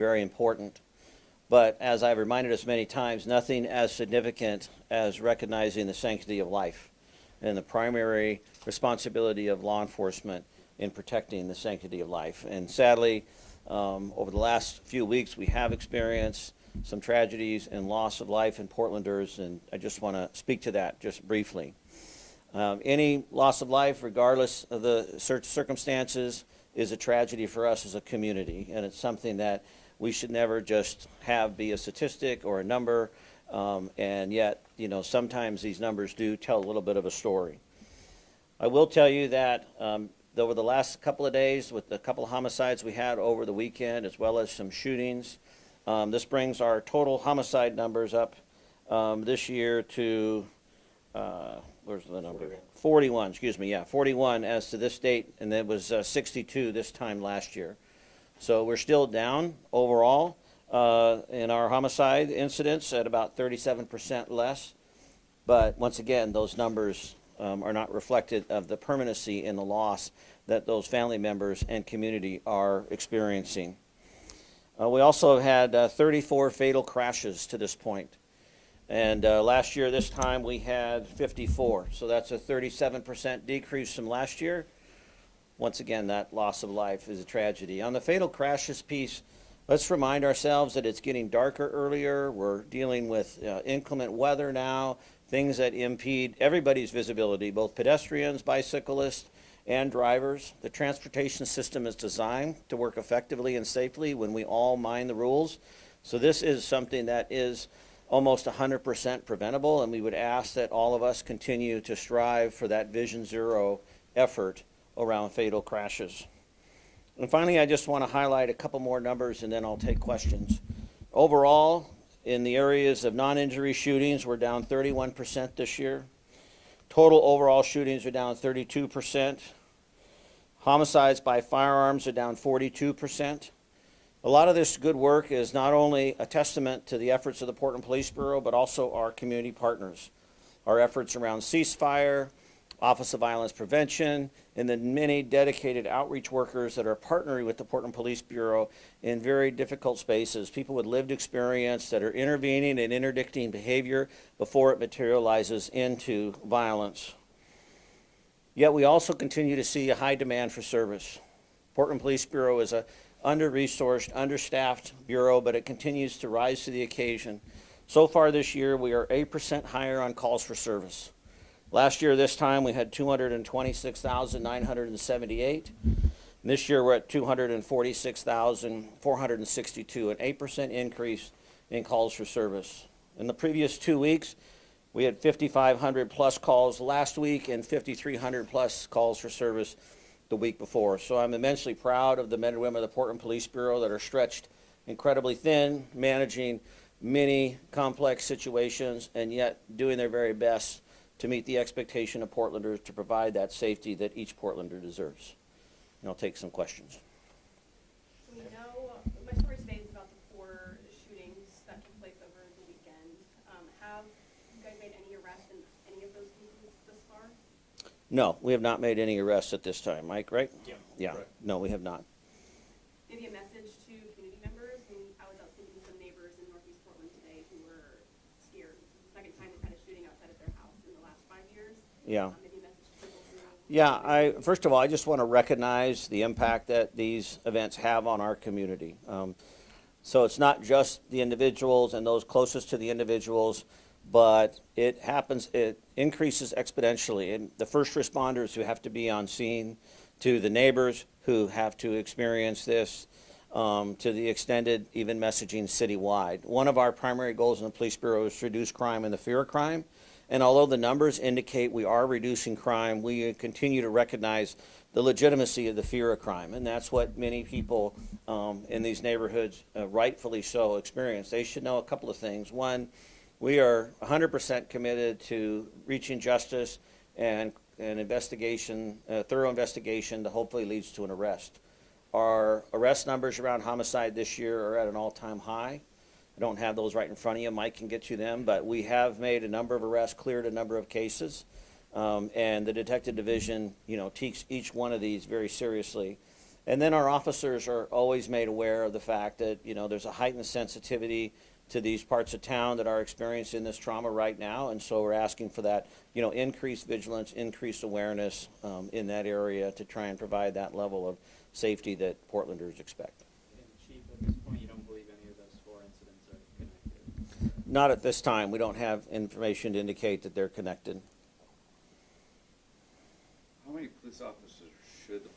very important. But as I've reminded us many times, nothing as significant as recognizing the sanctity of life and the primary responsibility of law enforcement in protecting the sanctity of life. And sadly, over the last few weeks, we have experienced some tragedies and loss of life in Portlanders, and I just want to speak to that just briefly. Any loss of life, regardless of the circumstances, is a tragedy for us as a community, and it's something that we should never just have be a statistic or a number, and yet, sometimes these numbers do tell a little bit of a story. I will tell you that over the last couple of days, with the couple of homicides we had over the weekend, as well as some shootings, this brings our total homicide numbers up this year to, where's the number? 41, 41 as to this date, and it was 62 this time last year. So we're still down overall in our homicide incidents at about 37% less. But once again, those numbers are not reflected of the permanency in the loss that those family members and community are experiencing. We also had 34 fatal crashes to this point. And last year, this time, we had 54. So that's a 37% decrease from last year. Once again, that loss of life is a tragedy. On the fatal crashes piece, let's remind ourselves that it's getting darker earlier. We're dealing with inclement weather now, things that impede everybody's visibility, both pedestrians, bicyclists, and drivers. The transportation system is designed to work effectively and safely when we all mind the rules. So this is something that is almost 100% preventable, and we would ask that all of us continue to strive for that Vision Zero effort around fatal crashes. And finally, I just want to highlight a couple more numbers, and then I'll take questions. Overall, in the areas of non-injury shootings, we're down 31% this year. Total overall shootings are down 32%. Homicides by firearms are down 42%. A lot of this good work is not only a testament to the efforts of the Portland Police Bureau, but also our community partners. Our efforts around ceasefire, Office of Violence Prevention, and the many dedicated outreach workers that are partnering with the Portland Police Bureau in very difficult spaces, people with lived experience that are intervening and interdicting behavior before it materializes into violence. Yet we also continue to see a high demand for service. Portland Police Bureau is a under-resourced, understaffed bureau, but it continues to rise to the occasion. So far this year, we are 8% higher on calls for service. Last year, this time, we had 226,978. This year, we're at 246,462, an 8% increase in calls for service. In the previous 2 weeks, we had 5,500 plus calls last week and 5,300 plus calls for service the week before. So I'm immensely proud of the men and women of the Portland Police Bureau that are stretched incredibly thin, managing many complex situations, and yet doing their very best to meet the expectation of Portlanders to provide that safety that each Portlander deserves. And I'll take some questions. So we know, my story today is about the 4 shootings that took place over the weekend. Have you guys made any arrests in any of those cases thus far? No, we have not made any arrests at this time. Mike, right? Yeah. Right. No, we have not. Maybe a message to community members. I was out speaking to some neighbors in Northeast Portland today who were scared. It's the second time they've had a shooting outside of their house in the last 5 years. Yeah. Maybe a message to people who... Yeah, first of all, I just want to recognize the impact that these events have on our community. So it's not just the individuals and those closest to the individuals, but it increases exponentially. And the first responders who have to be on scene, to the neighbors who have to experience this, to the extended even messaging citywide. One of our primary goals in the Police Bureau is to reduce crime and the fear of crime. And although the numbers indicate we are reducing crime, we continue to recognize the legitimacy of the fear of crime. And that's what many people in these neighborhoods, rightfully so, experience. They should know a couple of things. One, we are 100% committed to reaching justice and an investigation, a thorough investigation that hopefully leads to an arrest. Our arrest numbers around homicide this year are at an all-time high. I don't have those right in front of you. Mike can get you them, but we have made a number of arrests, cleared a number of cases, and the detective division, takes each one of these very seriously. And then our officers are always made aware of the fact that, there's a heightened sensitivity to these parts of town that are experiencing this trauma right now. And so we're asking for that, increased vigilance, increased awareness in that area to try and provide that level of safety that Portlanders expect. And Chief, at this point, you don't believe any of those 4 incidents are connected? Not at this time. We don't have information to indicate that they're connected. How many police officers should the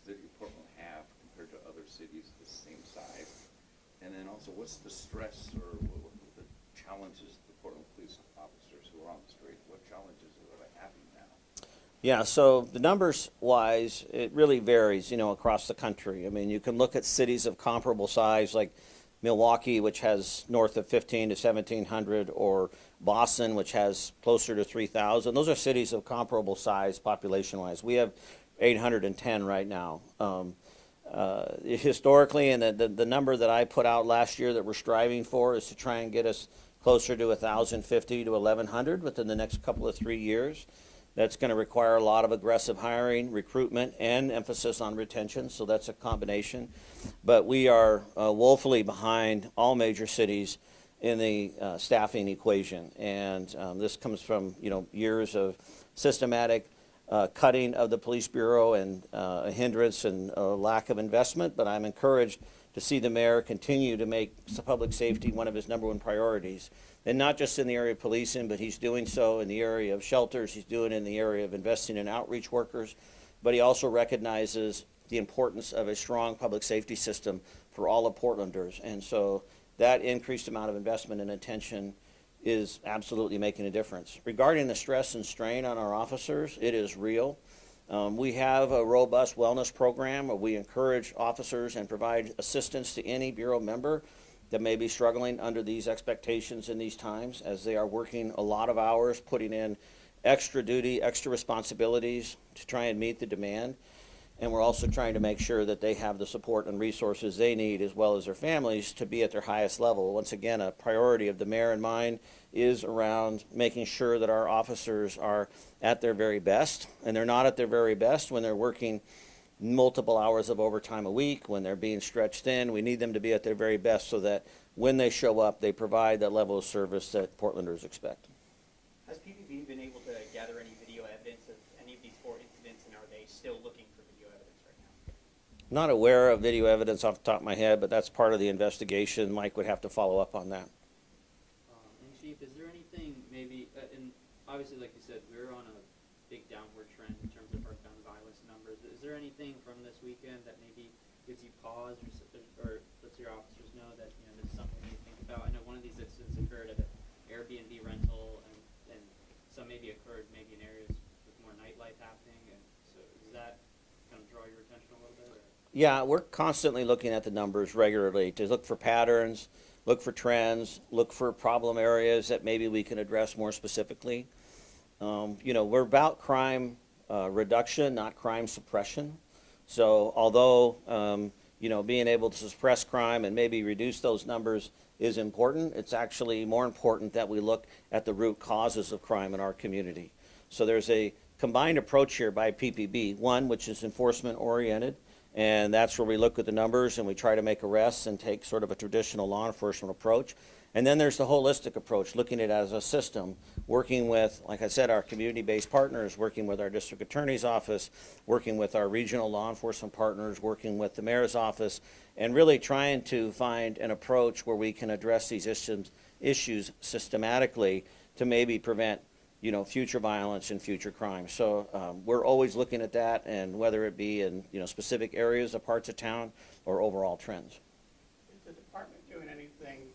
city of Portland have compared to other cities the same size? And then also, what's the stress or what the challenges the Portland police officers who are on the street, what challenges are they having now? Yeah, so the numbers wise, it really varies, across the country. I mean, you can look at cities of comparable size like Milwaukee, which has north of 15 to 1,700, or Boston, which has closer to 3,000. Those are cities of comparable size population-wise. We have 810 right now. Historically, and the number that I put out last year that we're striving for is to try and get us closer to 1,050 to 1,100 within the next couple of 3 years. That's going to require a lot of aggressive hiring, recruitment, and emphasis on retention, so that's a combination. But we are woefully behind all major cities in the staffing equation, and this comes from years of systematic cutting of the police bureau and a hindrance and a lack of investment. But I'm encouraged to see the mayor continue to make public safety one of his #1 priorities. And not just in the area of policing, but he's doing so in the area of shelters. He's doing it in the area of investing in outreach workers. But he also recognizes the importance of a strong public safety system for all of Portlanders. And so that increased amount of investment and attention is absolutely making a difference. Regarding the stress and strain on our officers, it is real. We have a robust wellness program where we encourage officers and provide assistance to any bureau member that may be struggling under these expectations in these times, as they are working a lot of hours, putting in extra duty, extra responsibilities to try and meet the demand. And we're also trying to make sure that they have the support and resources they need, as well as their families, to be at their highest level. Once again, a priority of the mayor and mine is around making sure that our officers are at their very best. And they're not at their very best when they're working multiple hours of overtime a week, when they're being stretched thin. We need them to be at their very best so that when they show up, they provide that level of service that Portlanders expect. Has PPB been able to gather any video evidence of any of these 4 incidents, and are they still looking for video evidence right now? Not aware of video evidence off the top of my head, but that's part of the investigation. Mike would have to follow up on that. And Chief, is there anything maybe, and obviously like you said, we're on a big downward trend in terms of our gun violence numbers. Is there anything from this weekend that maybe gives you pause or lets your officers know that this is something you think about? I know one of these incidents occurred at an Airbnb rental, and some maybe occurred maybe in areas with more nightlife happening, and so does that kind of draw your attention a little bit? Or? Yeah, we're constantly looking at the numbers regularly to look for patterns, look for trends, look for problem areas that maybe we can address more specifically. We're about crime reduction, not crime suppression. So although, being able to suppress crime and maybe reduce those numbers is important, it's actually more important that we look at the root causes of crime in our community. So there's a combined approach here by PPB, one which is enforcement oriented, and that's where we look at the numbers and we try to make arrests and take sort of a traditional law enforcement approach. And then there's the holistic approach, looking at it as a system, working with, like I said, our community-based partners, working with our district attorney's office, working with our regional law enforcement partners, working with the mayor's office, and really trying to find an approach where we can address these issues systematically to maybe prevent future violence and future crime. So we're always looking at that, and whether it be in specific areas of parts of town or overall trends. Is the department doing anything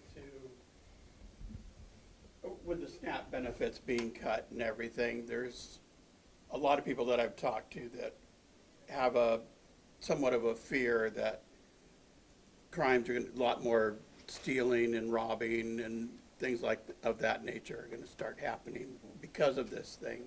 with the SNAP benefits being cut and everything? There's a lot of people that I've talked to that have somewhat of a fear that crimes are a lot more stealing and robbing and things of that nature are going to start happening because of this thing.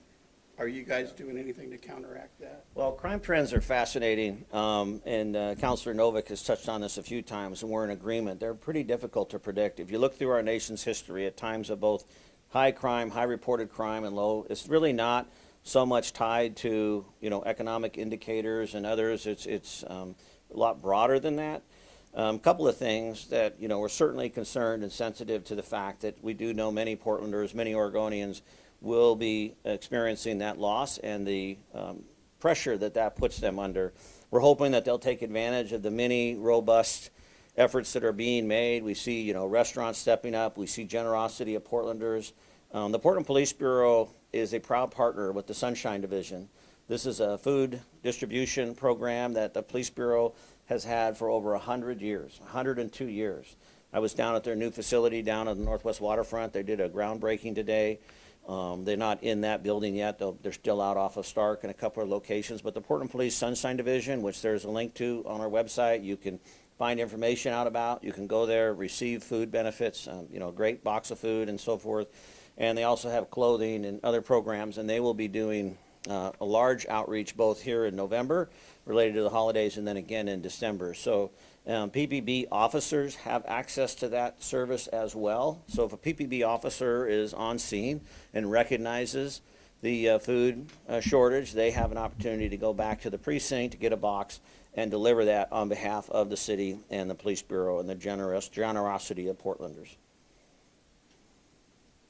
Are you guys doing anything to counteract that? Well, crime trends are fascinating, and Councilor Novick has touched on this a few times, and we're in agreement. They're pretty difficult to predict. If you look through our nation's history at times of both high crime, high reported crime, and low, it's really not so much tied to, economic indicators and others. It's a lot broader than that. Couple of things that, we're certainly concerned and sensitive to the fact that we do know many Portlanders, many Oregonians will be experiencing that loss and the pressure that puts them under. We're hoping that they'll take advantage of the many robust efforts that are being made. We see, restaurants stepping up. We see generosity of Portlanders. The Portland Police Bureau is a proud partner with the Sunshine Division. This is a food distribution program that the Police Bureau has had for over 100 years, 102 years. I was down at their new facility down on the Northwest Waterfront. They did a groundbreaking today. They're not in that building yet. They're still out off of Stark in a couple of locations. But the Portland Police Sunshine Division, which there's a link to on our website, you can find information out about. You can go there, receive food benefits, a great box of food and so forth. And they also have clothing and other programs, and they will be doing a large outreach both here in November related to the holidays and then again in December. So PPB officers have access to that service as well. So if a PPB officer is on scene and recognizes the food shortage, they have an opportunity to go back to the precinct to get a box and deliver that on behalf of the city and the police bureau and the generosity of Portlanders.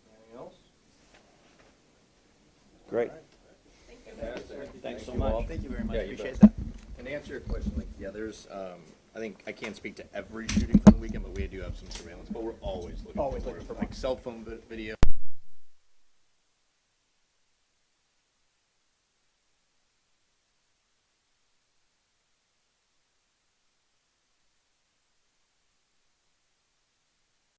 Anything else? Great. Thank you. Fantastic. Thanks so you all. much. Thank you very much, Yeah, you appreciate bet. that. And to answer your question, there's, I think, I can't speak to every shooting from the weekend, but we do have some surveillance, but we're always looking Always for looking for like cell phone video